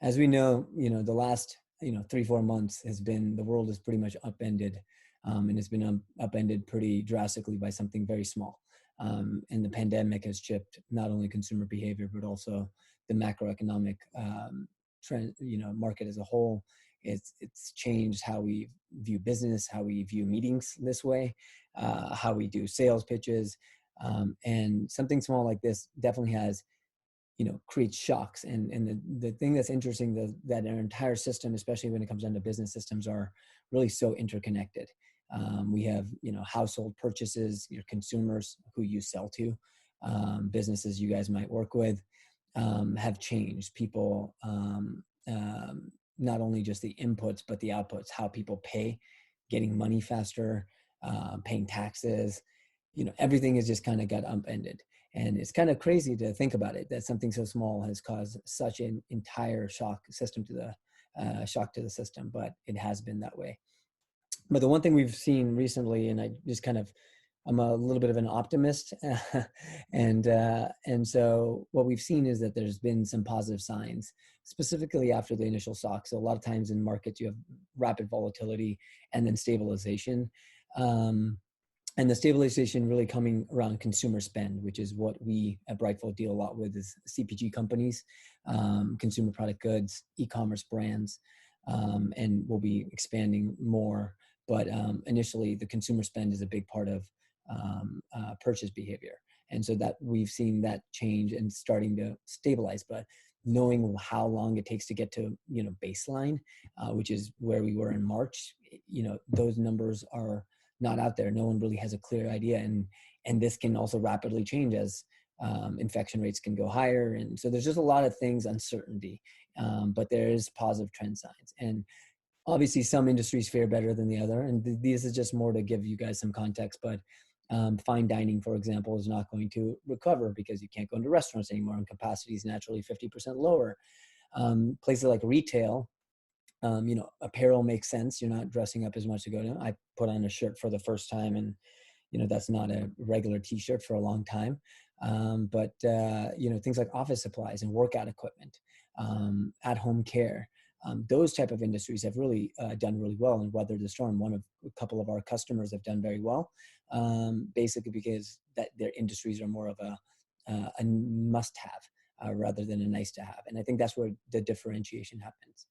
as we know, the last 3-4 months the world is pretty much upended, and it's been upended pretty drastically by something very small. And the pandemic has chipped not only consumer behavior but also the macroeconomic trend, market as a whole. It's changed how we view business, how we view meetings this way, how we do sales pitches, and something small like this definitely has creates shocks. And the thing that's interesting, that our entire system, especially when it comes down to business systems, are really so interconnected. We have household purchases, your consumers who you sell to, businesses you guys might work with, have changed. People, not only just the inputs but the outputs, how people pay, getting money faster, paying taxes, everything has just kind of got upended. And it's kind of crazy to think about it, that something so small has caused such an entire shock to the system, but it has been that way. But the one thing we've seen recently, and I'm a little bit of an optimist, and so what we've seen is that there's been some positive signs, specifically after the initial shock. So a lot of times in markets you have rapid volatility and then stabilization. And the stabilization really coming around consumer spend, which is what we at Brightflow deal a lot with, is CPG companies, consumer product goods, e-commerce brands, and we'll be expanding more. But initially, the consumer spend is a big part of purchase behavior. And so that we've seen that change and starting to stabilize. But knowing how long it takes to get to baseline, which is where we were in March, those numbers are not out there. No one really has a clear idea, and this can also rapidly change as infection rates can go higher, and so there's just a lot of things, uncertainty, but there is positive trend signs. And obviously some industries fare better than the other, and this is just more to give you guys some context. But fine dining, for example, is not going to recover because you can't go into restaurants anymore, and capacity is naturally 50% lower. Places like retail, apparel makes sense. You're not dressing up as much to go to. I put on a shirt for the first time, and that's not a regular t-shirt for a long time. But things like office supplies and workout equipment, at-home care, those type of industries have really done really well and weathered the storm. A couple of our customers have done very well, basically because that their industries are more of a must-have rather than a nice-to-have. And I think that's where the differentiation happens.